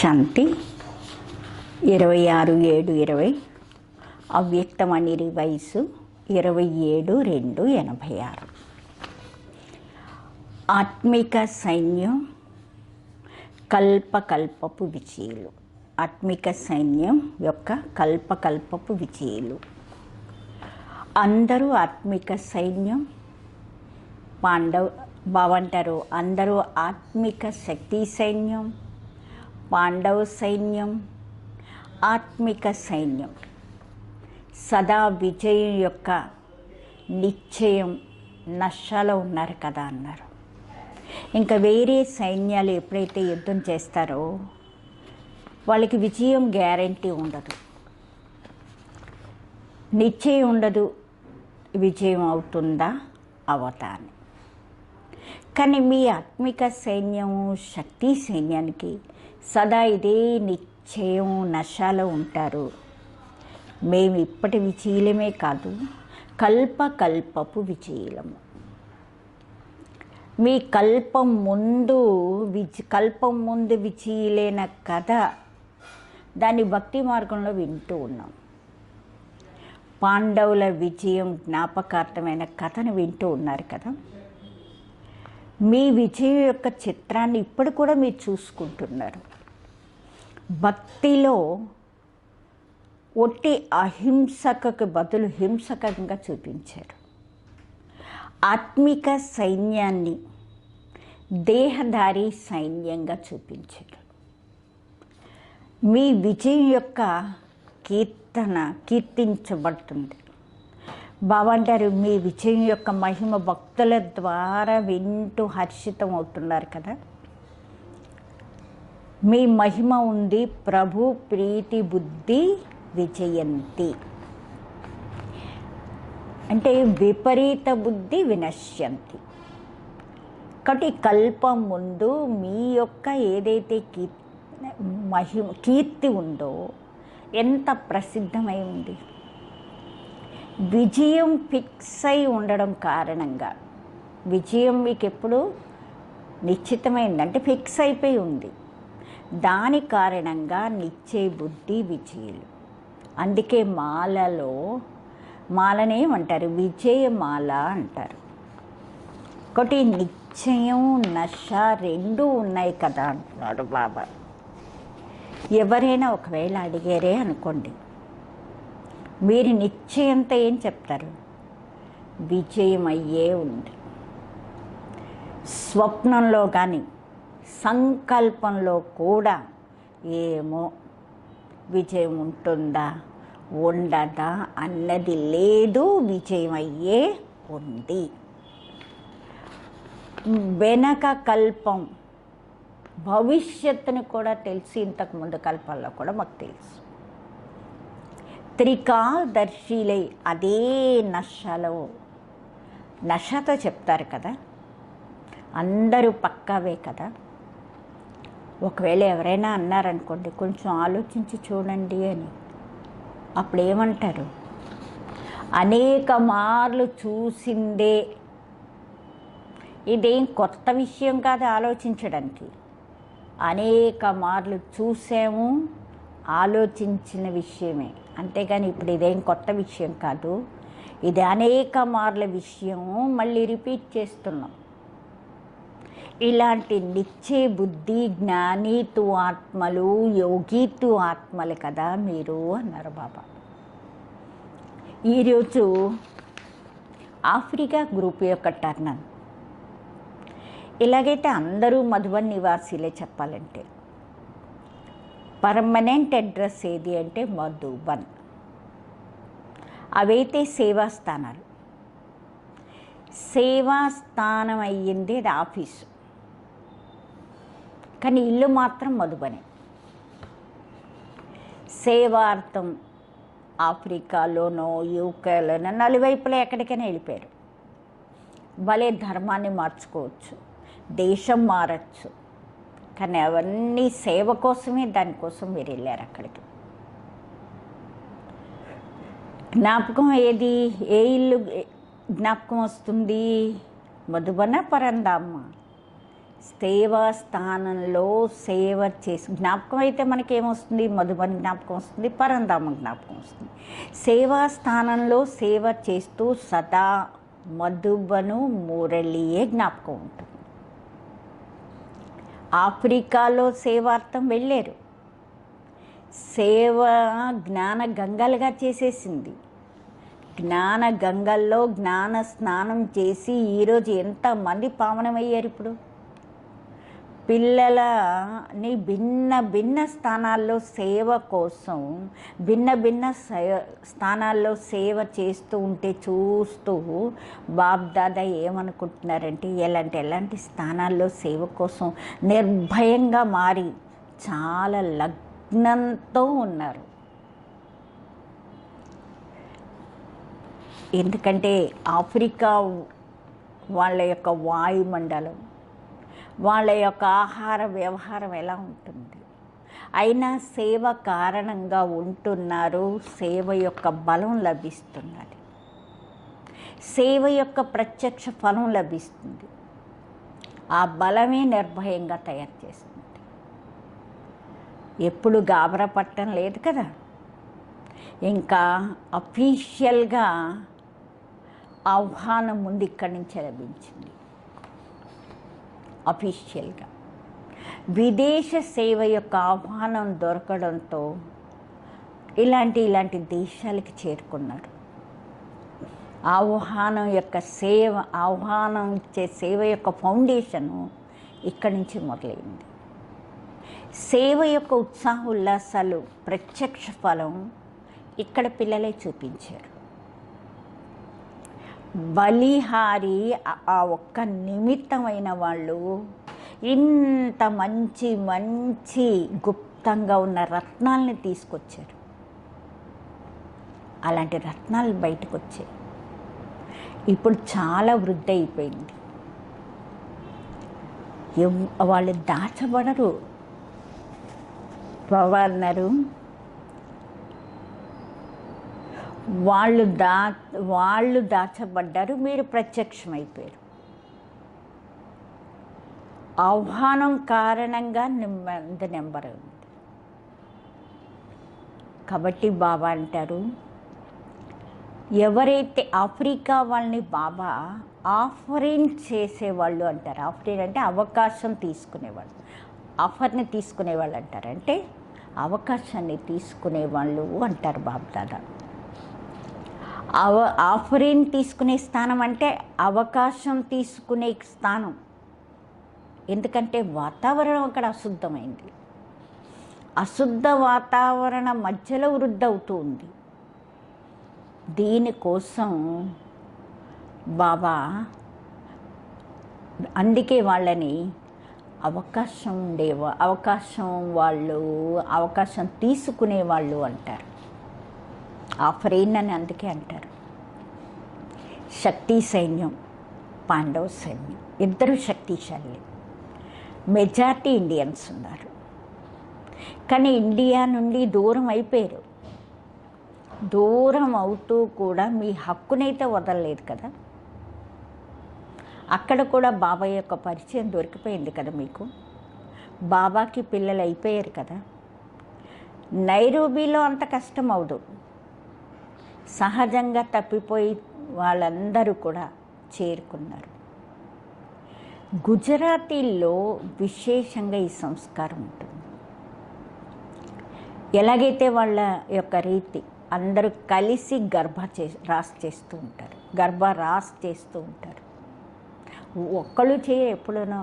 శాంతి 26/7/20 అవ్యక్తమణిరి వయసు 27/2/86. ఆత్మిక సైన్యం కల్పకల్పపు విజయులు. ఆత్మిక సైన్యం యొక్క కల్పకల్పపు విజయులు. అందరూ ఆత్మిక సైన్యం. బావంటారు అందరూ ఆత్మిక శక్తి సైన్యం, పాండవ సైన్యం, ఆత్మిక సైన్యం. సదా విజయం యొక్క నిశ్చయం నష్టాలో ఉన్నారు కదా అన్నారు. ఇంకా వేరే సైన్యాలు ఎప్పుడైతే యుద్ధం చేస్తారో వాళ్ళకి విజయం గ్యారంటీ ఉండదు, నిశ్చయం ఉండదు విజయం అవుతుందా అవతా అని. కానీ మీ ఆత్మిక సైన్యము శక్తి సైన్యానికి సదా ఇదే నిశ్చయం నశాలో ఉంటారు. మేము ఇప్పటి విజయలమే కాదు, కల్పకల్పపు విజయలము. మీ కల్పం ముందు విజయలైన కథ, దాన్ని భక్తి మార్గంలో వింటూ ఉన్నాం. పాండవుల విజయం జ్ఞాపకార్థమైన కథను వింటూ ఉన్నారు కదా. మీ విజయం యొక్క చిత్రాన్ని ఇప్పుడు కూడా మీరు చూసుకుంటున్నారు. భక్తిలో ఒట్టి అహింసకకు బదులు హింసకంగా చూపించారు. ఆత్మిక సైన్యాన్ని దేహధారి సైన్యంగా చూపించారు. మీ విజయం యొక్క కీర్తించబడుతుంది. బావంటారు మీ విజయం యొక్క మహిమ భక్తుల ద్వారా వింటూ హర్షితం అవుతున్నారు కదా. మీ మహిమ ఉంది. ప్రభు ప్రీతి బుద్ధి విజయంతి అంటే విపరీత బుద్ధి వినశ్యంతి. కాబట్టి కల్పం ముందు మీ యొక్క ఏదైతే కీర్తి ఉందో ఎంత ప్రసిద్ధమై ఉంది. విజయం ఫిక్స్ అయి ఉండడం కారణంగా, విజయం మీకు ఎప్పుడు నిశ్చితమైందంటే ఫిక్స్ అయిపోయి ఉంది. దాని కారణంగా నిశ్చయ బుద్ధి విజయులు. అందుకే మాలనేమంటారు, విజయమాల అంటారు. ఒకటి నిశ్చయం నశ రెండూ ఉన్నాయి కదా అంటున్నాడు బాబా. ఎవరైనా ఒకవేళ అడిగారే అనుకోండి, మీరు నిశ్చయంతో ఏం చెప్తారు? విజయం అయ్యే ఉంది. స్వప్నంలో కానీ సంకల్పంలో కూడా ఏమో విజయం ఉంటుందా ఉండదా అన్నది లేదు, విజయం అయ్యే ఉంది. వెనక కల్పం భవిష్యత్తుని కూడా తెలిసి, ఇంతకుముందు కల్పంలో కూడా మాకు తెలుసు. త్రికాలదర్శిలై అదే నశతో చెప్తారు కదా. అందరూ పక్కావే కదా. ఒకవేళ ఎవరైనా అన్నారనుకోండి, కొంచెం ఆలోచించి చూడండి అని, అప్పుడు ఏమంటారు? అనేక మార్లు చూసిందే, ఇదేం కొత్త విషయం కాదు ఆలోచించడానికి. అనేక మార్లు చూసాము, ఆలోచించిన విషయమే, అంతేగాని ఇప్పుడు ఇదేం కొత్త విషయం కాదు. ఇది అనేక మార్ల విషయము, మళ్ళీ రిపీట్ చేస్తున్నాం. ఇలాంటి నిశ్చయ బుద్ధి జ్ఞానీతు ఆత్మలు, యోగీతు ఆత్మలు కదా మీరు అన్నారు బాబా. ఈరోజు ఆఫ్రికా గ్రూప్ యొక్క టర్న్. ఇలాగైతే అందరూ మధుబన్ నివాసీలే చెప్పాలంటే. పర్మనెంట్ అడ్రస్ ఏది అంటే మధుబన్. అవైతే సేవాస్థానాలు. సేవాస్థానం అయ్యింది అది ఆఫీసు, కానీ ఇల్లు మాత్రం మధుబనే. సేవార్థం ఆఫ్రికాలోనో యూకేలోనో నలువైపులో ఎక్కడికైనా వెళ్ళిపోయారు. భలే ధర్మాన్ని మార్చుకోవచ్చు, దేశం మారచ్చు, కానీ అవన్నీ సేవ కోసమే, దానికోసం మీరు వెళ్ళారు అక్కడికి. జ్ఞాపకం ఏది, ఏ ఇల్లు జ్ఞాపకం వస్తుంది? మధుబన పరంధామ. సేవా స్థానంలో సేవ చేసి జ్ఞాపకం అయితే మనకేమొస్తుంది? మధుబని జ్ఞాపకం వస్తుంది, పరంధామ జ్ఞాపకం వస్తుంది. సేవా స్థానంలో సేవ చేస్తూ సదా మధుబను మురళియే జ్ఞాపకం ఉంటుంది. ఆఫ్రికాలో సేవార్థం వెళ్ళారు. సేవ జ్ఞాన గంగలుగా చేసేసింది. జ్ఞాన గంగల్లో జ్ఞాన స్నానం చేసి ఈరోజు ఎంతమంది పావనమయ్యారు. ఇప్పుడు పిల్లలని భిన్న భిన్న స్థానాల్లో సేవ కోసం భిన్న భిన్న స్థానాల్లో సేవ చేస్తూ ఉంటే చూస్తూ బాబ్దాదా ఏమనుకుంటున్నారంటే ఎలాంటి స్థానాల్లో సేవ కోసం నిర్భయంగా మారి చాలా లగ్నంతో ఉన్నారు. ఎందుకంటే ఆఫ్రికా వాళ్ళ యొక్క వాయుమండలం, వాళ్ళ యొక్క ఆహార వ్యవహారం ఎలా ఉంటుంది? అయినా సేవ కారణంగా ఉంటున్నారు. సేవ యొక్క బలం లభిస్తున్నది. సేవ యొక్క ప్రత్యక్ష ఫలం లభిస్తుంది. ఆ బలమే నిర్భయంగా తయారు చేస్తుంది. ఎప్పుడు గాబరా పట్టడం లేదు కదా. ఇంకా అఫీషియల్గా ఆహ్వానం ముందు ఇక్కడి నుంచే లభించింది. అఫీషియల్గా విదేశ సేవ యొక్క ఆహ్వానం దొరకడంతో ఇలాంటి దేశాలకి చేరుకున్నారు. ఆహ్వానం ఇచ్చే సేవ యొక్క ఫౌండేషను ఇక్కడి నుంచి మొదలైంది. సేవ యొక్క ఉత్సాహ ఉల్లాసాలు ప్రత్యక్ష ఫలం ఇక్కడ పిల్లలే చూపించారు. బలిహారి ఆ ఒక్క నిమిత్తమైన వాళ్ళు ఇంత మంచి గుప్తంగా ఉన్న రత్నాల్ని తీసుకొచ్చారు. అలాంటి రత్నాలు బయటకు వచ్చాయి. ఇప్పుడు చాలా వృద్ధి అయిపోయింది. వాళ్ళు దాచబడరు. అన్నారు వాళ్ళు దాచబడ్డారు, మీరు ప్రత్యక్షమైపోయారు. ఆహ్వానం కారణంగా నెంబర్ ఉంది. కాబట్టి బాబా అంటారు, ఎవరైతే ఆఫ్రికా వాళ్ళని బాబా ఆఫరింగ్ చేసేవాళ్ళు అంటారు. ఆఫరింగ్ అంటే అవకాశం తీసుకునేవాళ్ళు, ఆఫర్ని తీసుకునేవాళ్ళు అంటారు. అంటే అవకాశాన్ని తీసుకునేవాళ్ళు అంటారు బాబ్దాదా. ఆఫరింగ్ తీసుకునే స్థానం అంటే అవకాశం తీసుకునే స్థానం. ఎందుకంటే వాతావరణం అక్కడ అశుద్ధమైంది. అశుద్ధ వాతావరణం మధ్యలో వృద్ధి అవుతూ ఉంది. దీనికోసం బాబా అందుకే వాళ్ళని అవకాశం తీసుకునే వాళ్ళు అంటారు. ఆఫరీన్ అని అందుకే అంటారు. శక్తి సైన్యం, పాండవ సైన్యం ఇద్దరు శక్తిశాలి. మెజారిటీ ఇండియన్స్ ఉన్నారు, కానీ ఇండియా నుండి దూరం అయిపోయారు. దూరం అవుతూ కూడా మీ హక్కునైతే వదలలేదు కదా. అక్కడ కూడా బాబా యొక్క పరిచయం దొరికిపోయింది కదా మీకు. బాబాకి పిల్లలు అయిపోయారు కదా. నైరోబీలో అంత కష్టం అవదు. సహజంగా తప్పిపోయి వాళ్ళందరూ కూడా చేరుకున్నారు. గుజరాతీల్లో విశేషంగా ఈ సంస్కారం ఉంటుంది. ఎలాగైతే వాళ్ళ యొక్క రీతి అందరూ కలిసి రాస్ చేస్తూ ఉంటారు. ఒక్కళ్ళు ఎప్పుడూనో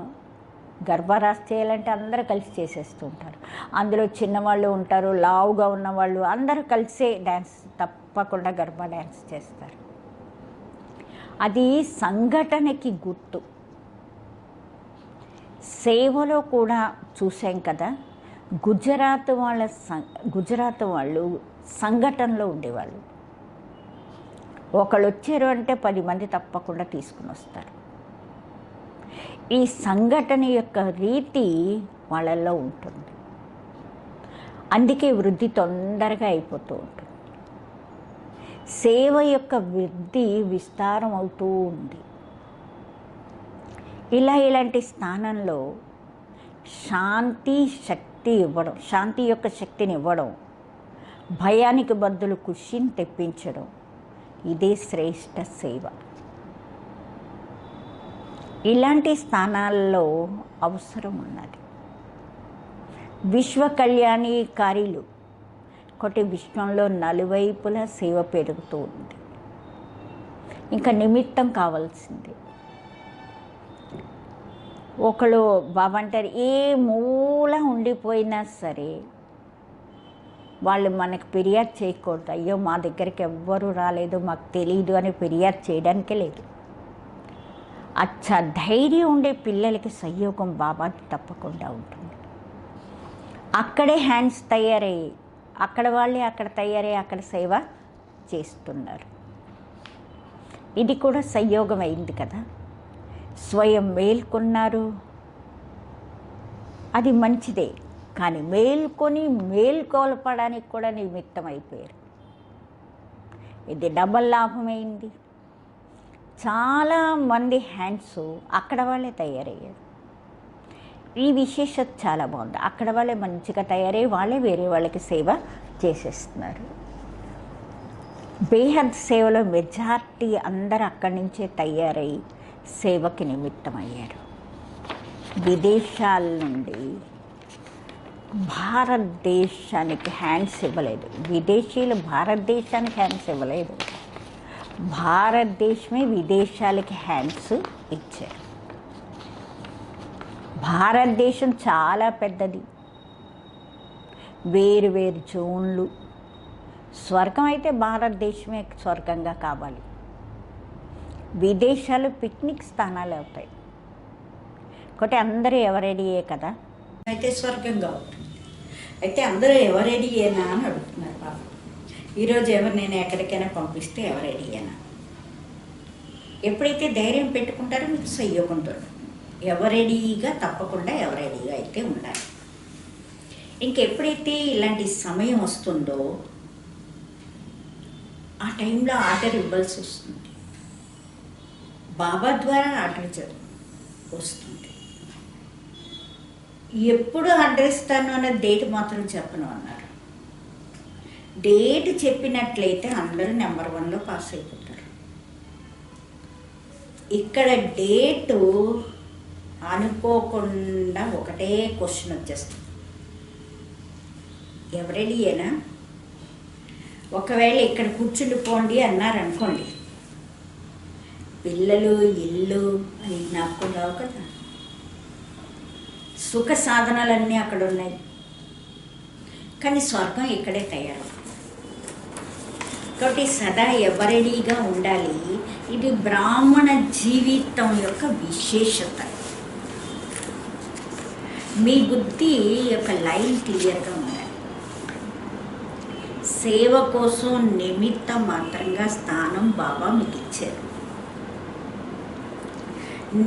గర్భరాస్ చేయాలంటే అందరూ కలిసి చేసేస్తూ ఉంటారు. అందులో చిన్నవాళ్ళు ఉంటారు, లావుగా ఉన్నవాళ్ళు అందరూ కలిసే డ్యాన్స్ తప్పకుండా గర్భా డ్యాన్స్ చేస్తారు. అది సంఘటనకి గుర్తు. సేవలో కూడా చూసాం కదా. గుజరాత్ వాళ్ళు సంఘటనలో ఉండేవాళ్ళు. ఒకళ్ళు వచ్చారు అంటే 10 మంది తప్పకుండా తీసుకుని వస్తారు. ఈ సంఘటన యొక్క రీతి వాళ్ళల్లో ఉంటుంది. అందుకే వృద్ధి తొందరగా అయిపోతూ ఉంటుంది. సేవ యొక్క వృద్ధి విస్తారం అవుతూ ఉంది. ఇలాంటి స్థానంలో శాంతి శక్తి ఇవ్వడం, శాంతి యొక్క శక్తిని ఇవ్వడం, భయానికి బదులు ఖుషిని తెప్పించడం, ఇదే శ్రేష్ఠ సేవ. ఇలాంటి స్థానాల్లో అవసరం ఉన్నది. విశ్వ కళ్యాణీకారీలు ఒకటి విశ్వంలో నలువైపులా సేవ పెరుగుతూ ఉంది. ఇంకా నిమిత్తం కావాల్సింది. ఒకళ్ళు బాబా అంటారు, ఏ మూల ఉండిపోయినా సరే వాళ్ళు మనకు ఫిర్యాదు చేయకూడదు. అయ్యో మా దగ్గరికి ఎవ్వరూ రాలేదు, మాకు తెలియదు అని ఫిర్యాదు చేయడానికే లేదు. అచ్చా ధైర్యం ఉండే పిల్లలకి సంయోగం బాబా తప్పకుండా ఉంటుంది. అక్కడే హ్యాండ్స్ తయారయ్యి, అక్కడ వాళ్ళే అక్కడ తయారయ్యి అక్కడ సేవ చేస్తున్నారు. ఇది కూడా సంయోగం అయింది కదా. స్వయం మేల్కొన్నారు, అది మంచిదే. కానీ మేల్కొని మేల్కొల్పడానికి కూడా నిమిత్తం అయిపోయారు. ఇది డబల్ లాభమైంది. చాలామంది హ్యాండ్స్ అక్కడ వాళ్ళే తయారయ్యారు. ఈ విశేషత చాలా బాగుంది. అక్కడ వాళ్ళే మంచిగా తయారయ్యి వాళ్ళే వేరే వాళ్ళకి సేవ చేసేస్తున్నారు. బేహద్ సేవలో మెజార్టీ అందరూ అక్కడి నుంచే తయారై సేవకి నిమిత్తమయ్యారు. విదేశాల నుండి భారతదేశానికి హ్యాండ్స్ ఇవ్వలేదు. విదేశీయులు భారతదేశానికి హ్యాండ్స్ ఇవ్వలేదు. భారతదేశమే విదేశాలకి హ్యాండ్స్ ఇచ్చారు. భారతదేశం చాలా పెద్దది, వేరు వేరు జోన్లు. స్వర్గం అయితే భారతదేశమే స్వర్గంగా కావాలి. విదేశాలు పిక్నిక్ స్థానాలు అవుతాయి. ఒకటి అందరూ ఎవరెడీయే కదా, అయితే స్వర్గంగా అవుతుంది. అయితే అందరూ ఎవరెడీయేనా అని అడుగుతున్నారు బాబా. ఈరోజు ఎవరినైనా ఎక్కడికైనా పంపిస్తే ఎవరెడీయేనా? ఎప్పుడైతే ధైర్యం పెట్టుకుంటారో మీకు సంయోగంతో ఎవరెడీగా తప్పకుండా ఎవరెడీగా అయితే ఉండాలి. ఇంకెప్పుడైతే ఇలాంటి సమయం వస్తుందో ఆ టైంలో ఆర్డర్ ఇవ్వాల్సి వస్తుంది. బాబా ద్వారా ఆర్డర్ వస్తుంది. ఎప్పుడు ఆర్డర్ ఇస్తాను అన్న డేట్ మాత్రం చెప్పను అన్నారు. డేట్ చెప్పినట్లయితే అందరూ నెంబర్ 1లో పాస్ అయిపోతారు. ఇక్కడ డేటు అనుకోకుండా ఒకటే క్వశ్చన్ వచ్చేస్తుంది, ఎవరెడీయేనా? ఒకవేళ ఇక్కడ కూర్చుండిపోండి అన్నారనుకోండి, పిల్లలు ఇల్లు అని జ్ఞాపకం రావు కదా. సుఖ సాధనాలన్నీ అక్కడ ఉన్నాయి, కానీ స్వర్గం ఇక్కడే తయారు. కాబట్టి సదా ఎవరెడీగా ఉండాలి. ఇది బ్రాహ్మణ జీవితం యొక్క విశేషత. మీ బుద్ధి యొక్క లైన్ క్లియర్గా ఉండాలి. సేవ కోసం నిమిత్తం మాత్రంగా స్థానం బాబా మీకు ఇచ్చారు.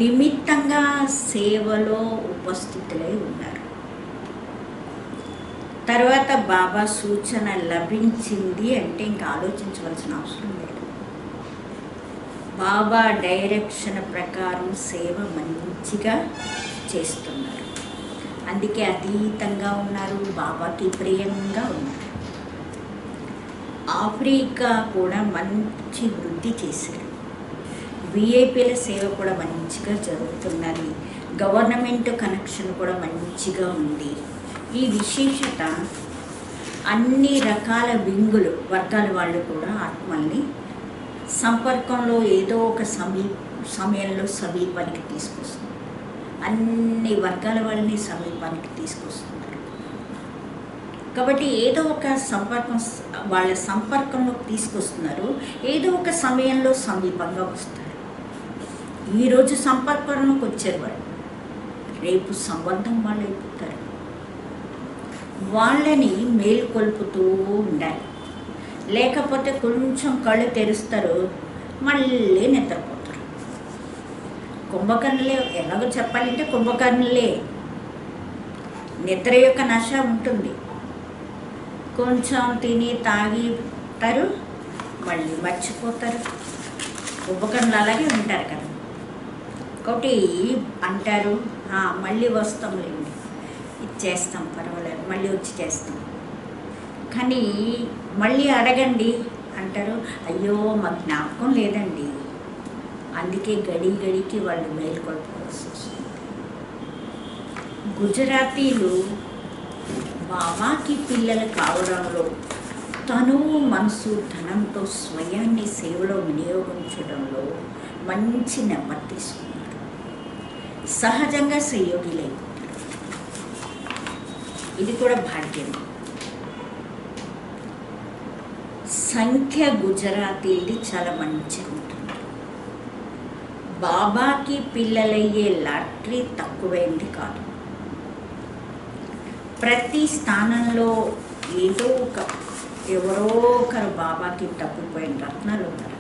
నిమిత్తంగా సేవలో ఉపస్థితులై ఉన్నారు. తర్వాత బాబా సూచన లభించింది అంటే ఇంకా ఆలోచించవలసిన అవసరం లేదు. బాబా డైరెక్షన్ ప్రకారం సేవ మంచిగా చేస్తున్నారు. అందుకే అతీతంగా ఉన్నారు, బాబాకి ప్రియంగా ఉన్నారు. ఆఫ్రికా కూడా మంచి వృద్ధి చేశారు. విఐపీల సేవ కూడా మంచిగా జరుగుతున్నది. గవర్నమెంట్ కనెక్షన్ కూడా మంచిగా ఉంది. ఈ విశేషత అన్ని రకాల వర్గాల వాళ్ళు కూడా ఆత్మల్ని సంపర్కంలో ఏదో ఒక సమయంలో సమీపానికి తీసుకొస్తుంది. అన్ని వర్గాల వాళ్ళని సమీపానికి తీసుకొస్తున్నారు. కాబట్టి ఏదో ఒక వాళ్ళ సంపర్కంలోకి తీసుకొస్తున్నారు. ఏదో ఒక సమయంలో సమీపంగా వస్తారు. ఈరోజు సంపర్కంలోకి వచ్చారు వాళ్ళు, రేపు సంబంధం వాళ్ళు అయిపోతారు. వాళ్ళని మేల్కొల్పుతూ ఉండాలి. లేకపోతే కొంచెం కళ్ళు తెరుస్తారు, మళ్ళీ నిద్రపోతారు. కుంభకర్ణులే, ఎలాగో చెప్పాలంటే కుంభకర్ణులే. నిద్ర యొక్క నశ ఉంటుంది. కొంచెం తిని తాగితారు, మళ్ళీ మర్చిపోతారు. కుంభకర్ణులు అలాగే ఉంటారు కదా. ఒకటి అంటారు, మళ్ళీ వస్తాంలేండి, ఇది చేస్తాం పర్వాలేదు, మళ్ళీ వచ్చి చేస్తాం. కానీ మళ్ళీ అడగండి అంటారు, అయ్యో మాకు జ్ఞాపకం లేదండి. అందుకే గడికి వాళ్ళు మేల్కొల్పవలసి వస్తుంది. గుజరాతీలు బాబాకి పిల్లలు కావడంలో తను మనసు ధనంతో స్వయాన్ని సేవలో వినియోగించడంలో మంచి నెంబర్ తీసుకున్నారు. సహజంగా సహయోగిలైపోతారు. ఇది కూడా భాగ్యం. సంఖ్య గుజరాతీది చాలా మంచిగా ఉంటుంది. బాబాకి పిల్లలయ్యే లాటరీ తక్కువైంది కాదు. ప్రతి స్థానంలో ఏదో ఎవరో ఒకరు బాబాకి తప్పిపోయిన రత్నాలు ఉన్నారు.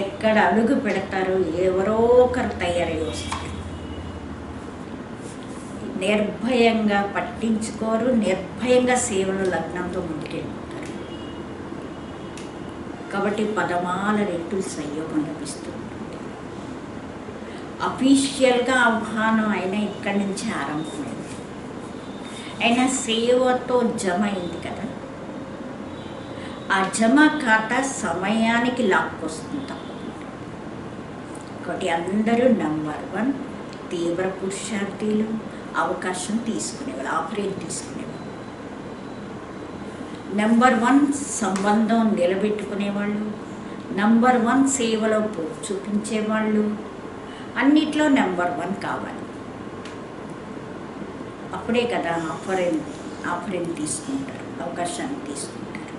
ఎక్కడ అడుగు పెడతారో ఎవరో ఒకరు తయారై వస్తారు. నిర్భయంగా పట్టించుకోరు, నిర్భయంగా సేవలు లగ్నంతో ముందుకెళ్ళిపోతారు. కాబట్టి పదమాల రెట్లు సంయోగం లభిస్తుంది. అఫీషియల్గా ఆహ్వానం అయినా ఇక్కడి నుంచి ఆరంభమైంది. అయినా సేవతో జమ అయింది కదా, ఆ జమ ఖాతా సమయానికి లాక్కొస్తుంది తప్పకుండా. కాబట్టి అందరూ నంబర్ 1 తీవ్ర పురుషార్థులు, అవకాశం తీసుకునేవాళ్ళు, ఆపరేట్ తీసుకునేవాళ్ళు. నంబర్ 1 సంబంధం నిలబెట్టుకునేవాళ్ళు, నంబర్ 1 సేవలో చూపించేవాళ్ళు, అన్నిట్లో నంబర్ 1 కావాలి. అప్పుడే కదా ఆఫరింగ్ తీసుకుంటారు, అవకాశాన్ని తీసుకుంటారు.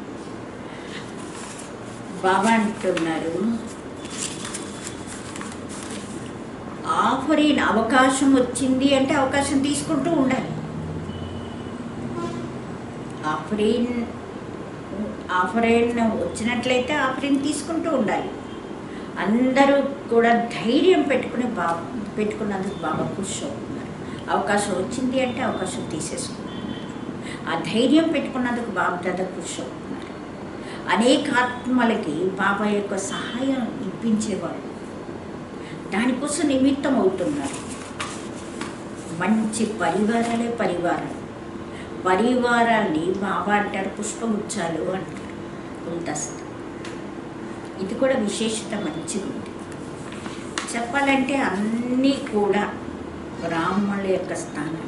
బాబా అంటున్నారు, ఆఫరీన్ అవకాశం వచ్చింది అంటే అవకాశం తీసుకుంటూ ఉండాలి. ఆఫరీన్ వచ్చినట్లయితే ఆఫరీన్ తీసుకుంటూ ఉండాలి. అందరూ కూడా ధైర్యం పెట్టుకున్నందుకు బాబా ఖుషి అవుతున్నారు. అవకాశం వచ్చింది అంటే అవకాశం తీసేసుకుంటున్నారు. ఆ ధైర్యం పెట్టుకున్నందుకు బాబా దాదా ఖుషి అవుతున్నారు. అనేక ఆత్మలకి బాబా యొక్క సహాయం ఇప్పించేవాళ్ళు, దానికోసం నిమిత్తం అవుతున్నారు. మంచి పరివారాల్ని బాబా అంటారు పుష్పగుచ్చాలు అంటారు, గుల్దస్తా. ఇది కూడా విశేషత మంచిగా ఉంది. చెప్పాలంటే అన్నీ కూడా బ్రాహ్మణుల యొక్క స్థానం.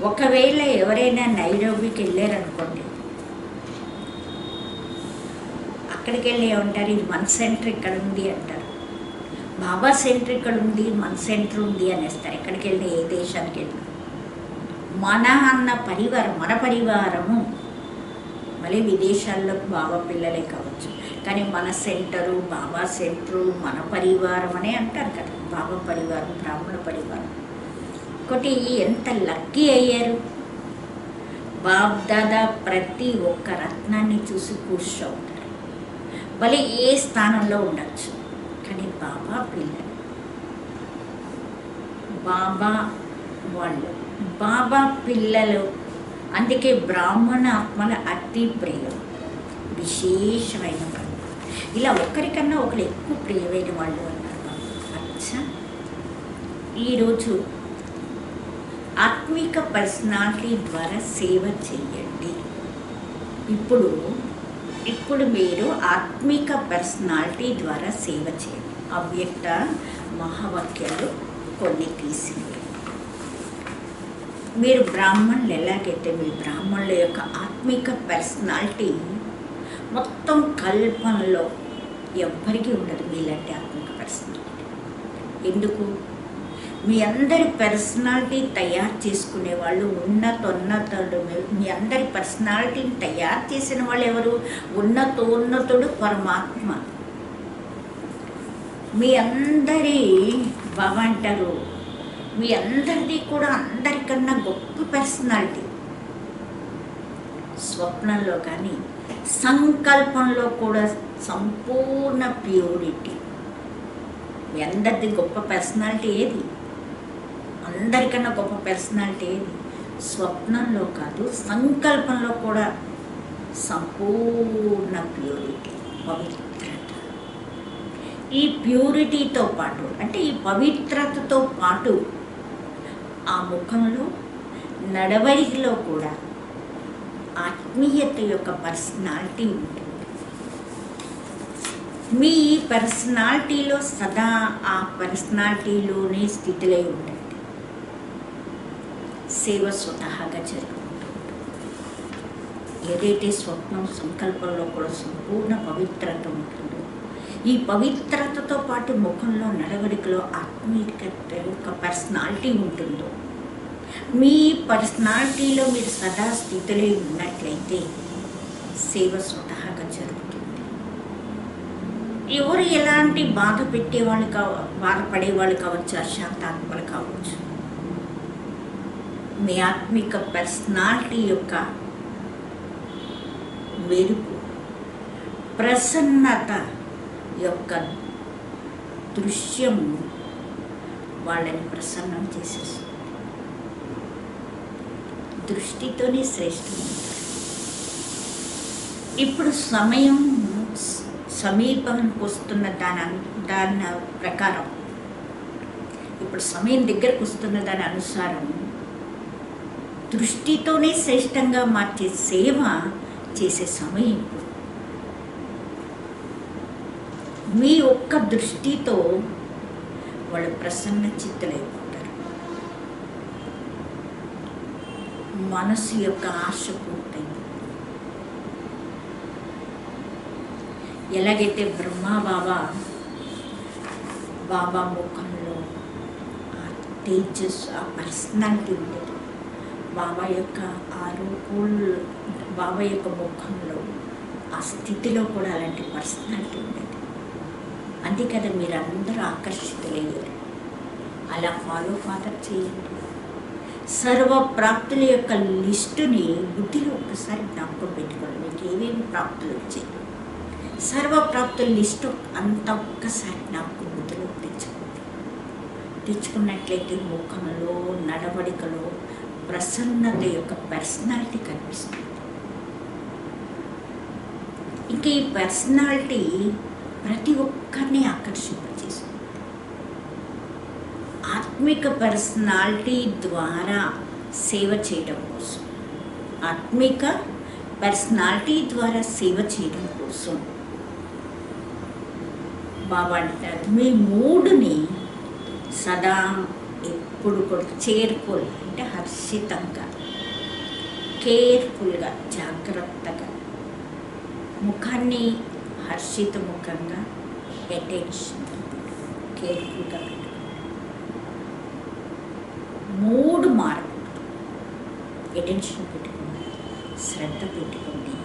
ఒకవేళ ఎవరైనా నైరోబీకి వెళ్ళారనుకోండి, అక్కడికి వెళ్ళి ఏమంటారు, ఇది మన సెంటర్ ఇక్కడ ఉంది అంటారు. బాబా సెంటర్ ఇక్కడ ఉంది, మన సెంటర్ ఉంది అనేస్తారు. ఎక్కడికి వెళ్ళినా, ఏ దేశానికి వెళ్ళినా మన అన్న మన పరివారము. మళ్ళీ విదేశాల్లో బాబా పిల్లలే కావచ్చు, కానీ మన సెంటరు, బాబా సెంటరు, మన పరివారం అనే అంటారు కదా. బాబా పరివారం, బ్రాహ్మణ పరివారం. ఒకటి ఎంత లక్కీ అయ్యారు. బాబ్ దాదా ప్రతి ఒక్క రత్నాన్ని చూసి కూర్చోవుతారు. భలే ఏ స్థానంలో ఉండొచ్చు, కానీ బాబా పిల్లలు, బాబా పిల్లలు. అందుకే బ్రాహ్మణ ఆత్మల అతి ప్రియం, విశేషమైన వాళ్ళు. ఇలా ఒకరికన్నా ఒకరు ఎక్కువ ప్రియమైన వాళ్ళు అన్నారు బాబా. అచ్చా, ఈరోజు ఆత్మిక పర్సనాలిటీ ద్వారా సేవ చేయండి. ఇప్పుడు మీరు ఆత్మిక పర్సనాలిటీ ద్వారా సేవ చేయండి. అవ్యక్త మహావాక్యాలు కొన్ని తీసింది. మీరు బ్రాహ్మణులు ఎలాగైతే మీ బ్రాహ్మణుల యొక్క ఆత్మిక పర్సనాలిటీ మొత్తం కల్పనలో ఎవ్వరికీ ఉండదు మీలాంటి ఆత్మిక పర్సనాలిటీ. ఎందుకు? మీ అందరి పర్సనాలిటీ తయారు చేసుకునే వాళ్ళు ఉన్నతోన్నతుడు. మీ అందరి పర్సనాలిటీని తయారు చేసిన వాళ్ళు ఎవరు? ఉన్నతోన్నతుడు పరమాత్మ. మీ అందరి బాబా అంటారు, మీ అందరిది కూడా అందరికన్నా గొప్ప పర్సనాలిటీ. స్వప్నంలో కానీ సంకల్పంలో కూడా సంపూర్ణ ప్యూరిటీ. మీ అందరిది గొప్ప పర్సనాలిటీ ఏది? అందరికన్నా గొప్ప పర్సనాలిటీ ఏది? స్వప్నంలో కాదు, సంకల్పంలో కూడా సంపూర్ణ ప్యూరిటీ. పవిత్రత. ఈ ప్యూరిటీతో పాటు, అంటే ఈ పవిత్రతతో పాటు ఆ ముఖంలో, నడవడికలో కూడా ఆత్మీయత యొక్క పర్సనాలిటీ ఉంటుంది. మీ పర్సనాలిటీలో సదా ఆ పర్సనాలిటీలోనే స్థితిలో ఉండండి. సేవ స్వతహాగా జరుగుతుంది. ఏదైతే స్వప్నం, సంకల్పంలో కూడా సంపూర్ణ పవిత్రత ఉంటుందో, ఈ పవిత్రతతో పాటు ముఖంలో, నడవడికలో ఆత్మీయత యొక్క పర్సనాలిటీ ఉంటుందో, మీ పర్సనాలిటీలో మీరు సదా స్థితిలో ఉన్నట్లయితే సేవ స్వతహాగా జరుగుతుంది. ఎవరు ఎలాంటి బాధ పెట్టేవాళ్ళు బాధపడేవాళ్ళు కావచ్చు, అశాంతాత్మలు కావచ్చు, మీ ఆత్మిక పర్సనాలిటీ యొక్క మెరుపు, ప్రసన్నత యొక్క దృశ్యము వాళ్ళని ప్రసన్నం చేసేస్తుంది. దృష్టితోనే శ్రేష్టం. ఇప్పుడు సమయం సమీపానికి వస్తున్న దాని ప్రకారం, ఇప్పుడు సమయం దగ్గరకు వస్తున్న దాని అనుసారం దృష్టితోనే శ్రేష్టంగా మార్చే సేవ చేసే సమయం ఇప్పుడు. మీ ఒక్క దృష్టితో వాళ్ళు ప్రసన్న చిత్తులైపోతారు. మనసు యొక్క ఆశ పూర్తయింది. ఎలాగైతే బాబా ముఖంలో ఆ తేజస్సు, ఆ పర్సనాలిటీ ఉండేది, బాబా యొక్క ఆరోగ్యాలు, బాబా యొక్క ముఖంలో ఆ స్థితిలో కూడా అలాంటి పర్సనాలిటీ ఉండేది. అంతే కదా మీరు అందరూ ఆకర్షితులయ్యారు. అలా ఫాదర్ చేయండి. సర్వ ప్రాప్తుల యొక్క లిస్టుని బుద్ధిలో ఒక్కసారి జ్ఞాపకం పెట్టుకోండి. మీకు ఏమేమి ప్రాప్తులు వచ్చాయి, సర్వ ప్రాప్తుల లిస్టు అంతా ఒక్కసారి జ్ఞాపకం బుద్ధిలో తెచ్చుకున్నట్లయితే ముఖంలో, నడవడికలో ప్రసన్నత యొక్క పర్సనాలిటీ కనిపిస్తుంది. ఇంకా ఈ పర్సనాలిటీ ప్రతి ఒక్కరిని ఆకర్షింపజేస్తుంది. ఆత్మిక పర్సనాలిటీ ద్వారా సేవ చేయడం కోసం, ఆత్మిక పర్సనాలిటీ ద్వారా సేవ చేయడం కోసం బాబా అంటారు, మీ మూడుని సదా ఎప్పుడు కూడా చేర్ఫుల్, అంటే హర్షితంగా, కేర్ఫుల్గా, జాగ్రత్తగా, ముఖాన్ని హర్షిత ముఖంగా, అటెన్షన్ కేర్ఫుల్గా పెట్టుకోండి. మూడు మార్పు, అటెన్షన్ పెట్టుకోండి, శ్రద్ధ పెట్టుకోండి,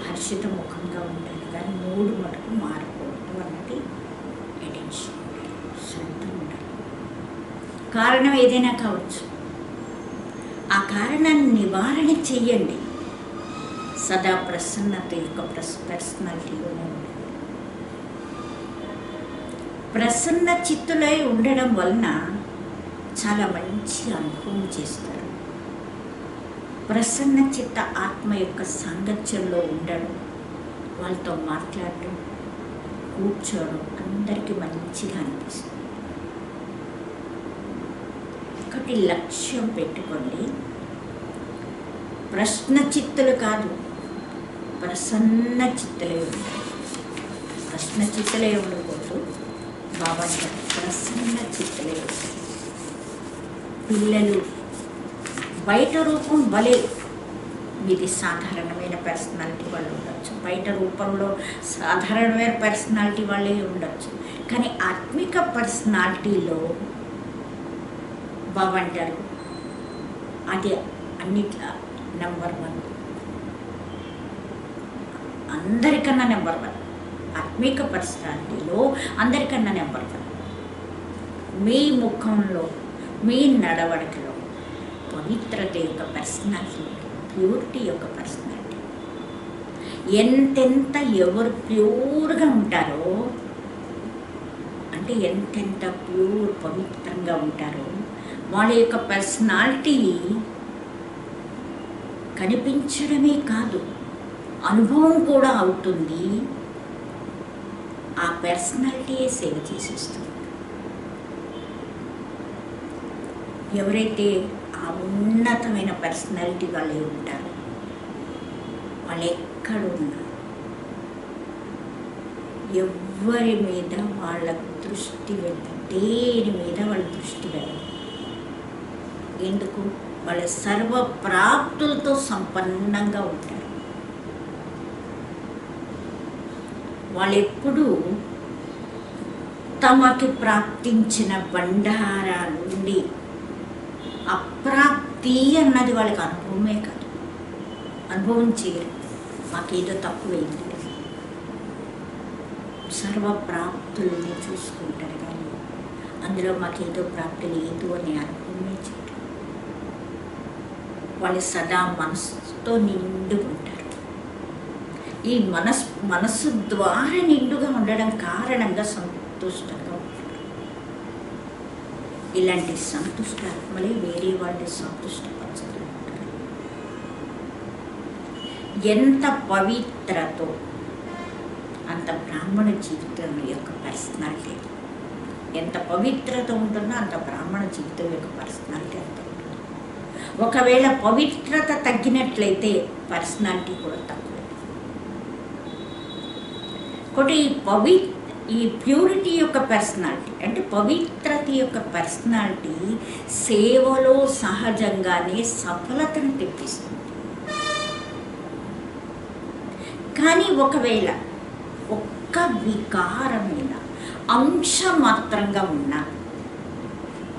హర్షిత ముఖంగా ఉండాలి. కానీ మూడు మటుకు మారకూడదు అన్నది అటెన్షన్, శ్రద్ధ ఉండాలి. కారణం ఏదైనా కావచ్చు, ఆ కారణాన్ని నివారణ చెయ్యండి. సదా ప్రసన్నత యొక్క పర్సనాలిటీలోనే ఉండండి. ప్రసన్న చిత్తులై ఉండడం వలన చాలా మంచి అనుభవం చేస్తారు. ప్రసన్న చిత్త ఆత్మ యొక్క సాంగత్యంలో ఉండడం, వాళ్ళతో మాట్లాడడం, కూర్చోవడం అందరికీ మంచిగా అనిపిస్తుంది. ఒకటి లక్ష్యం పెట్టుకోండి, ప్రశ్న చిత్తులు కాదు, ప్రసన్న చిత్తులే ఉంటాయి. ప్రశ్న చిత్తులే ఉండకూడదు, బాబా ప్రసన్న చిత్తులే ఉంటాయి. పిల్లలు బయట రూపం వలె మీది సాధారణమైన పర్సనాలిటీ వాళ్ళు ఉండొచ్చు, బయట రూపంలో సాధారణమైన పర్సనాలిటీ వాళ్ళే ఉండొచ్చు. కానీ ఆత్మిక పర్సనాలిటీలో బాబా అంటారు, అది అన్నిట్లా నెంబర్ 1, అందరికన్నా నెంబర్ 1. ఆత్మిక పర్సనాలిటీలో అందరికన్నా నెంబర్ 1. మీ ముఖంలో, మీ నడవడికలో పవిత్రత యొక్క పర్సనాలిటీ, ప్యూరిటీ యొక్క పర్సనాలిటీ. ఎంతెంత ఎవరు ప్యూర్గా ఉంటారో, అంటే ఎంతెంత ప్యూర్ పవిత్రంగా ఉంటారో, వాళ్ళ యొక్క పర్సనాలిటీ కనిపించడమే కాదు, అనుభవం కూడా అవుతుంది. ఆ పర్సనాలిటీయే సేవ చేసేస్తుంది. ఎవరైతే ఆ ఉన్నతమైన పర్సనాలిటీ వాళ్ళే ఉంటారో వాళ్ళు ఎక్కడున్నా ఎవరి మీద వాళ్ళ దృష్టి వెళ్ళదు, దేని మీద వాళ్ళ దృష్టి వెళ్ళదు. ఎందుకు? వాళ్ళ సర్వ ప్రాప్తులతో సంపన్నంగా ఉంటారు. వాళ్ళు ఎప్పుడూ తమకి ప్రాప్తించిన బండారాల నుండి అప్రాప్తి అన్నది వాళ్ళకి అనుభవమే కాదు, అనుభవం చేయరు. మాకేదో తక్కువైంది, సర్వ ప్రాప్తుల్ని చూసుకుంటారు కానీ అందులో మాకేదో ప్రాప్తి లేదు అనే అనుభవమే చేయరు. వాళ్ళు సదా మనసుతో నిండు ఉంటారు. ఈ మనస్సు ద్వారా నిండుగా ఉండడం కారణంగా సంతుష్టంగా ఉంటారు. ఇలాంటి సంతుష్టాత్మలే వేరే వాళ్ళని సంతుష్టపరచగలుగుతారు. ఎంత పవిత్రతో అంత బ్రాహ్మణ జీవితం యొక్క పర్సనాలిటీ, ఎంత పవిత్రత ఉంటుందో అంత బ్రాహ్మణ జీవితం యొక్క పర్సనాలిటీ అంత ఉంటుంది. ఒకవేళ పవిత్రత తగ్గినట్లయితే పర్సనాలిటీ కూడా తక్కువ. ఒకటి ఈ ప్యూరిటీ యొక్క పర్సనాలిటీ అంటే పవిత్రత యొక్క పర్సనాలిటీ సేవలో సహజంగానే సఫలతను తెప్పిస్తుంది. కానీ ఒకవేళ ఒక్క వికారమైన అంశమాత్రంగా ఉన్న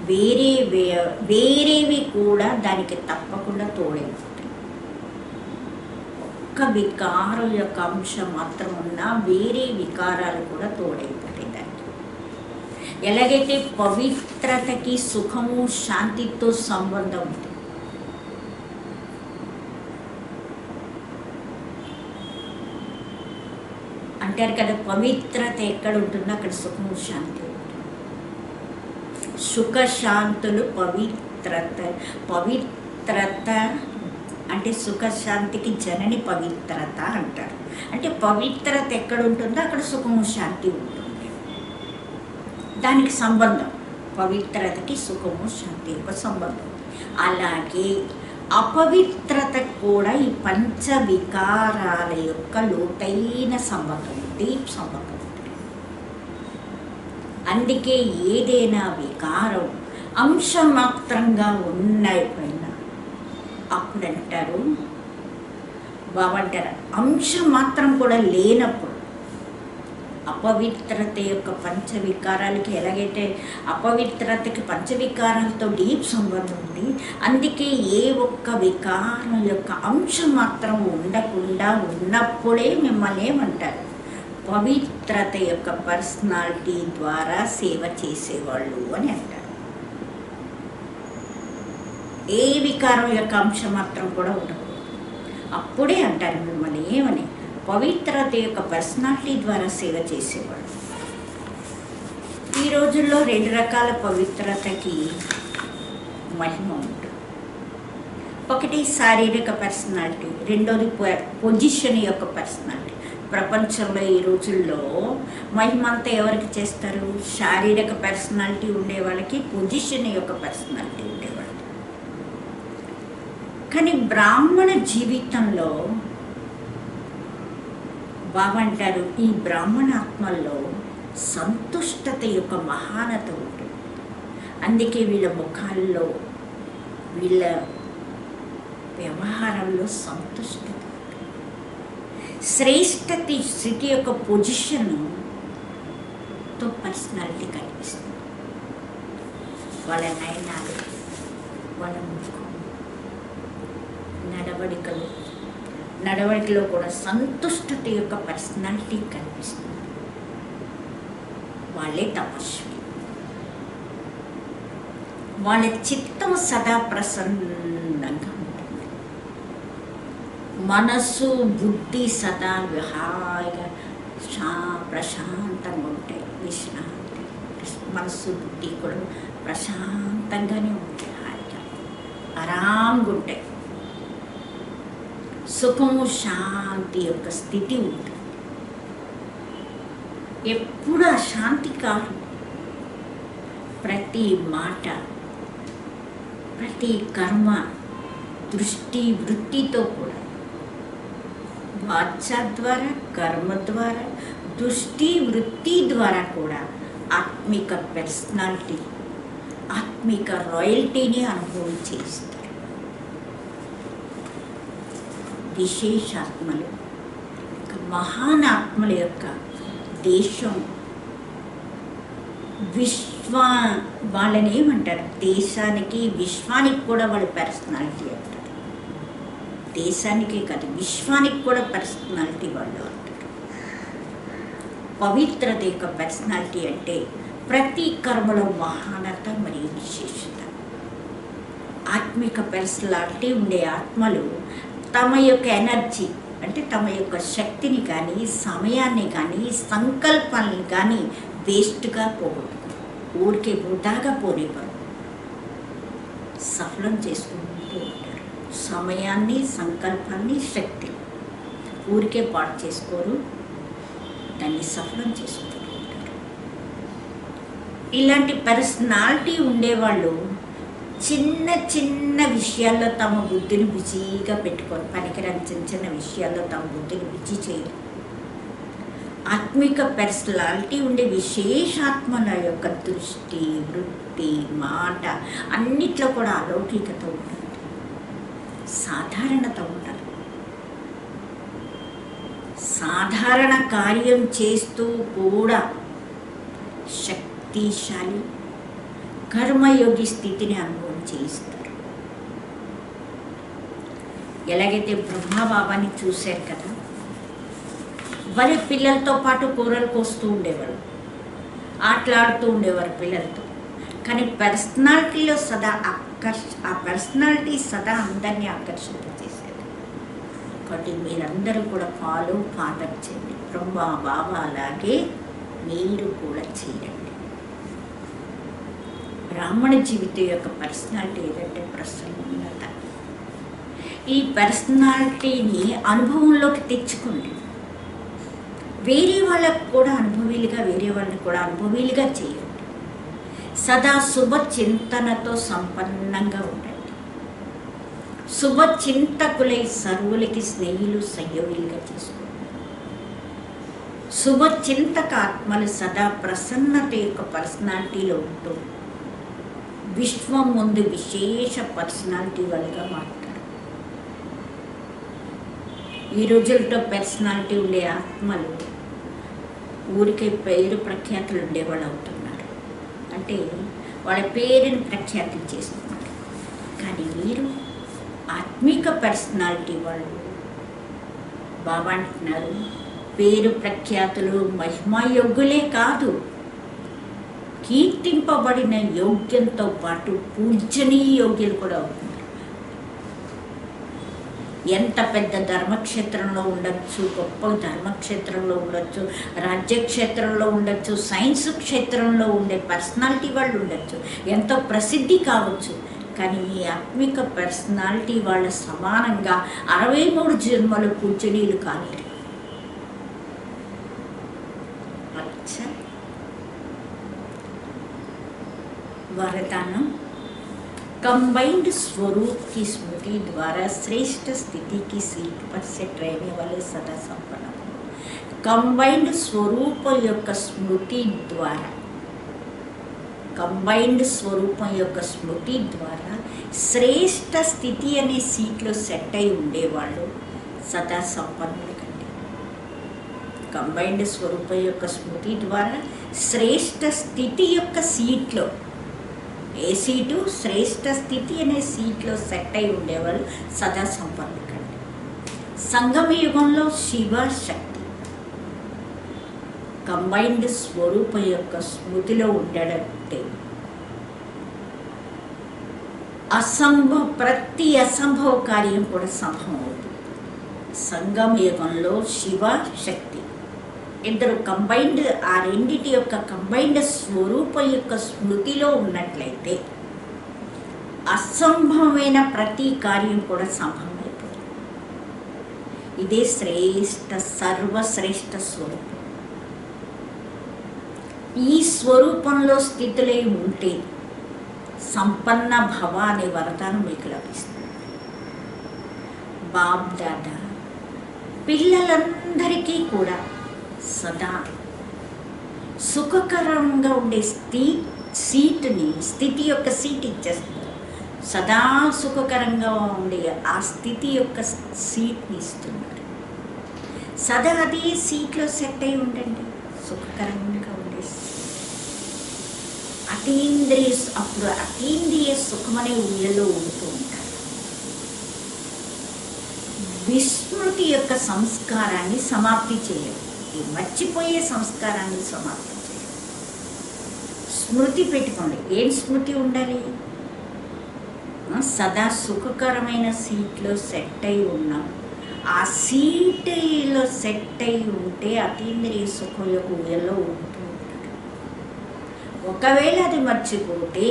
వేరేవి కూడా దానికి తప్పకుండా తోడైపోతాయి. ఒక్క వికారం యొక్క అంశం మాత్రం ఉన్నా వేరే వికారాలు కూడా తోడైపోతాయి దానికి. ఎలాగైతే పవిత్రతకి సుఖము శాంతితో సంబంధం ఉంది, అంటారు కదా, పవిత్రత ఎక్కడ ఉంటుందో అక్కడ సుఖము శాంతి ఉంటుంది. సుఖశాంతులు పవిత్రత అంటే సుఖశాంతికి జనని పవిత్రత అంటారు. అంటే పవిత్రత ఎక్కడ ఉంటుందో అక్కడ సుఖము శాంతి ఉంటుంది. దానికి సంబంధం, పవిత్రతకి సుఖము శాంతి యొక్క సంబంధం. అలాగే అపవిత్రత కూడా ఈ పంచ వికారాల యొక్క లోతైన సంబంధం, డీప్ సంబంధం. అందుకే ఏదైనా వికారం అంశమాత్రంగా ఉన్నపైనా అప్పుడు అంటారు, బాబంటారు, అంశం మాత్రం కూడా లేనప్పుడు అపవిత్రత యొక్క పంచవికారాలకి ఎలాగైతే అపవిత్రతకి పంచవికారాలతో డీప్ సంబంధం ఉంది, అందుకే ఏ ఒక్క వికారం యొక్క అంశం మాత్రం ఉండకుండా ఉన్నప్పుడే మిమ్మల్ని ఏమంటారు, పవిత్రత యొక్క పర్సనాలిటీ ద్వారా సేవ చేసేవాళ్ళు అని అంటారు. ఏ వికారం యొక్క అంశం మాత్రం కూడా ఉండకూడదు, అప్పుడే అంటారు మిమ్మల్ని ఏమని, పవిత్రత యొక్క పర్సనాలిటీ ద్వారా సేవ చేసేవాడు. ఈ రోజుల్లో 2 రకాల పవిత్రతకి మహిమ ఉంటుంది. ఒకటి శారీరక పర్సనాలిటీ, రెండోది పొజిషన్ యొక్క పర్సనాలిటీ. ప్రపంచంలో ఈ రోజుల్లో మహిమంతా ఎవరికి చేస్తారు? శారీరక పర్సనాలిటీ ఉండే వాళ్ళకి, పొజిషన్ యొక్క పర్సనాలిటీ ఉండేవాళ్ళకి. కానీ బ్రాహ్మణ జీవితంలో బాబంటారు, ఈ బ్రాహ్మణాత్మల్లో సంతుష్టత యొక్క మహానత ఉంటుంది. అందుకే వీళ్ళ ముఖాల్లో, వీళ్ళ వ్యవహారంలో సంతుష్టత ఉంటుంది. శ్రేష్టత స్థితి యొక్క పొజిషన్తో పర్సనాలిటీ కనిపిస్తుంది. వాళ్ళ నయనాలు, వాళ్ళ ముఖం, నడవడికలో కూడా సంతుష్టత యొక్క పర్సనాలిటీ కనిపిస్తుంది. వాళ్ళే తపస్వి. వాళ్ళ చిత్తం సదా ప్రసన్నంగా ఉంటుంది. మనసు బుద్ధి సదా హాయిగా ప్రశాంతంగా ఉంటాయి. విశ్రాంతి, మనసు బుద్ధి కూడా ప్రశాంతంగానే ఉంటాయి, హాయిగా ఆరాంగా ఉంటాయి. సుఖము శాంతి యొక్క స్థితి ఉంటుంది. ఎప్పుడు ఆ శాంతి కాదు. ప్రతి మాట, ప్రతి కర్మ దృష్టి వృత్తితో కూడా, వాచ ద్వారా, కర్మ ద్వారా, దృష్టి వృత్తి ద్వారా కూడా ఆత్మిక పర్సనాలిటీ, ఆత్మిక రాయల్టీని అనుభవం చేస్తారు. విశేషాత్మలు, మహాన్ ఆత్మల యొక్క దేశం, వాళ్ళని ఏమంటారు, దేశానికి విశ్వానికి కూడా వాళ్ళ పర్సనాలిటీ అంటారు. దేశానికే కాదు, విశ్వానికి కూడా పర్సనాలిటీ వాళ్ళు అంటారు. పవిత్రత యొక్క పర్సనాలిటీ అంటే ప్రతి కర్మలో మహానత మరియు విశేషత. ఆత్మిక పర్సనాలిటీ ఉండే ఆత్మలు తమ యొక్క ఎనర్జీ అంటే తమ యొక్క శక్తిని కానీ, సమయాన్ని కానీ, సంకల్పాలను కానీ వేస్ట్గా పోగొట్టుకోరు. ఊరికే వృధాగా పోనివ్వరు, సఫలం చేసుకుంటూ ఉంటారు. సమయాన్ని, సంకల్పాన్ని, శక్తి ఊరికే పాటు చేసుకోరు, దాన్ని సఫలం చేసుకుంటూ ఉంటారు. ఇలాంటి పర్సనాలిటీ ఉండేవాళ్ళు చిన్న చిన్న విషయాల్లో తమ బుద్ధిని బిజీగా పెట్టుకోరు. పనికిరాని చిన్న చిన్న విషయాల్లో తమ బుద్ధిని బిజీ చేయరు. ఆత్మిక పర్సనాలిటీ ఉండే విశేషాత్మల యొక్క దృష్టి, వృత్తి, మాట అన్నిట్లో కూడా అలౌకికత ఉంటుంది, సాధారణత ఉండదు. సాధారణ కార్యం చేస్తూ కూడా శక్తిశాలి కర్మయోగి స్థితిని అనుభవం చేయిస్తారు. ఎలాగైతే బ్రహ్మబాబాని చూశారు కదా, వారి పిల్లలతో పాటు కూరలు కోస్తూ ఉండేవారు, ఆటలాడుతూ ఉండేవారు పిల్లలతో. కానీ పర్సనాలిటీలో సదా ఆ పర్సనాలిటీ సదా అందరినీ ఆకర్షింపజేసేది. కాబట్టి మీరందరూ కూడా ఫాలో ఫాదర్ చేయండి, బ్రహ్మ బాబా అలాగే మీరు కూడా చేయండి. బ్రాహ్మణ జీవితం యొక్క పర్సనాలిటీ ఏదంటే ప్రసన్నత. ఈ పర్సనాలిటీని అనుభవంలోకి తెచ్చుకోండి. వేరే వాళ్ళకు కూడా అనుభవీలుగా, వేరే వాళ్ళని కూడా అనుభవీలుగా చేయండి. సదా శుభ చింతనతో సంపన్నంగా ఉండండి. శుభ చింతకులై సర్వులకి స్నేహితులు సహయోగులుగా చేసుకోండి. శుభ చింతక ఆత్మలు సదా ప్రసన్నత యొక్క పర్సనాలిటీలో ఉంటూ విశ్వం ముందు విశేష పర్సనాలిటీ వాళ్ళగా మాట్లాడు. ఈ రోజులతో పర్సనాలిటీ ఉండే ఆత్మలు ఊరికే పేరు ప్రఖ్యాతులు ఉండేవాళ్ళు అవుతున్నారు. అంటే వాళ్ళ పేరుని ప్రఖ్యాతులు చేస్తున్నారు. కానీ మీరు ఆత్మిక పర్సనాలిటీ వాళ్ళు. బాబా అంటున్నారు, పేరు ప్రఖ్యాతులు మహిమాయోగ్యులే కాదు, కీర్తింపబడిన యోగ్యంతో పాటు పూజనీయోగ్యులు కూడా అవుతున్నారు. ఎంత పెద్ద ధర్మక్షేత్రంలో ఉండొచ్చు, గొప్ప ధర్మక్షేత్రంలో ఉండొచ్చు, రాజ్యక్షేత్రంలో ఉండొచ్చు, సైన్స్ క్షేత్రంలో ఉండే పర్సనాలిటీ వాళ్ళు ఉండొచ్చు, ఎంతో ప్రసిద్ధి కావచ్చు. కానీ ఈ ఆత్మిక పర్సనాలిటీ వాళ్ళ సమానంగా 63 జన్మలు పూజనీయులు కాలేరు. वरदान कंबाइंड स्वरूप की स्मृति द्वारा श्रेष्ठ स्थिति की सीट पर सेट रहने वाले सदा संपन्न. कंबाइंड स्वरूप యొక్క స్మృతి ద్వారా, కంబైన్డ్ స్వరూపం యొక్క స్మృతి ద్వారా శ్రేష్ఠ స్థితి అనే సీట్లో సెట్ అయి ఉండేవాళ్ళు సదా సంపన్నులు కండి. కంబైన్డ్ స్వరూపం యొక్క స్మృతి ద్వారా శ్రేష్ఠ స్థితి యొక్క సీట్లో, ఏ సీటు, శ్రేష్ఠ స్థితి అనే సీట్లో సెట్ అయి ఉండేవాళ్ళు సదా సంపన్నులు కండి. సంగమ యుగంలో శివ శక్తి కంబైన్డ్ స్వరూపం యొక్క స్మృతిలో ఉండడంటే ప్రతి అసంభవ కార్యం కూడా సంభవం అవుతుంది. సంగమ యుగంలో శివ శక్తి ఇద్దరు కంబైన్డ్, ఆ రెండిటి యొక్క కంబైన్డ్ స్వరూపం యొక్క స్మృతిలో ఉన్నట్లయితే అసంభవమైన ప్రతి కార్యం కూడా సంభవం అయిపోతుంది. ఇదే శ్రేష్ఠ సర్వశ్రేష్ఠ స్వరూపం. ఈ స్వరూపంలో స్థితులై ఉంటే సంపన్న భవ అనే వరదానం మీకు లభిస్తుంది. బాబ్ దాదా పిల్లలందరికీ కూడా సదా సుఖకరంగా ఉండే స్థితి యొక్క సీట్ ఇచ్చేస్తారు. సదా సుఖకరంగా ఉండే ఆ స్థితి యొక్క సీట్ని ఇస్తున్నారు. సదా అదే సీట్లో సెట్ అయి ఉండండి. సుఖకరంగా ఉండే అప్పుడు అతీంద్రియ సుఖమనే ఊళ్ళలో ఉంటూ ఉంటారు. విస్మృతి యొక్క సంస్కారాన్ని సమాప్తి చేయరు. ఈ మర్చిపోయే సంస్కారాన్ని సమాప్తి చేయరు. స్మృతి పెట్టుకోండి. ఏం స్మృతి ఉండాలి? సదా సుఖకరమైన సీట్లో సెట్ అయి ఉన్నాం. ఆ సీట్లో సెట్ అయి ఉంటే అతీంద్రియ సుఖం యొక్క ఊయల్లో ఉంటూ ఉంటాడు. ఒకవేళ అది మర్చిపోతే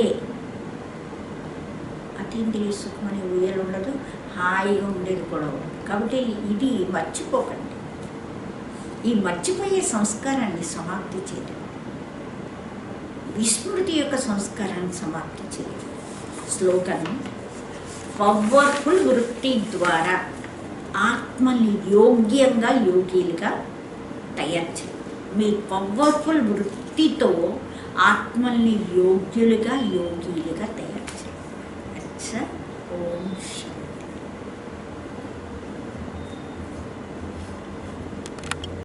అతీంద్రియ సుఖం అనే ఊయలు ఉండదు, హాయిగా ఉండేది కూడా ఉండదు. కాబట్టి ఇది మర్చిపోకండి. ఈ మర్చిపోయే సంస్కారాన్ని సమాప్తి చేయడం, విస్మృతి యొక్క సంస్కారాన్ని సమాప్తి చేయడం. స్లోగన్: పవర్ఫుల్ వృత్తి ద్వారా ఆత్మల్ని యోగ్యంగా యోగిలుగా తయారు చేయండి. మీ పవర్ఫుల్ వృత్తితో ఆత్మల్ని యోగ్యులుగా యోగిలుగా తయారు చేయండి. అచ్చా. ఓం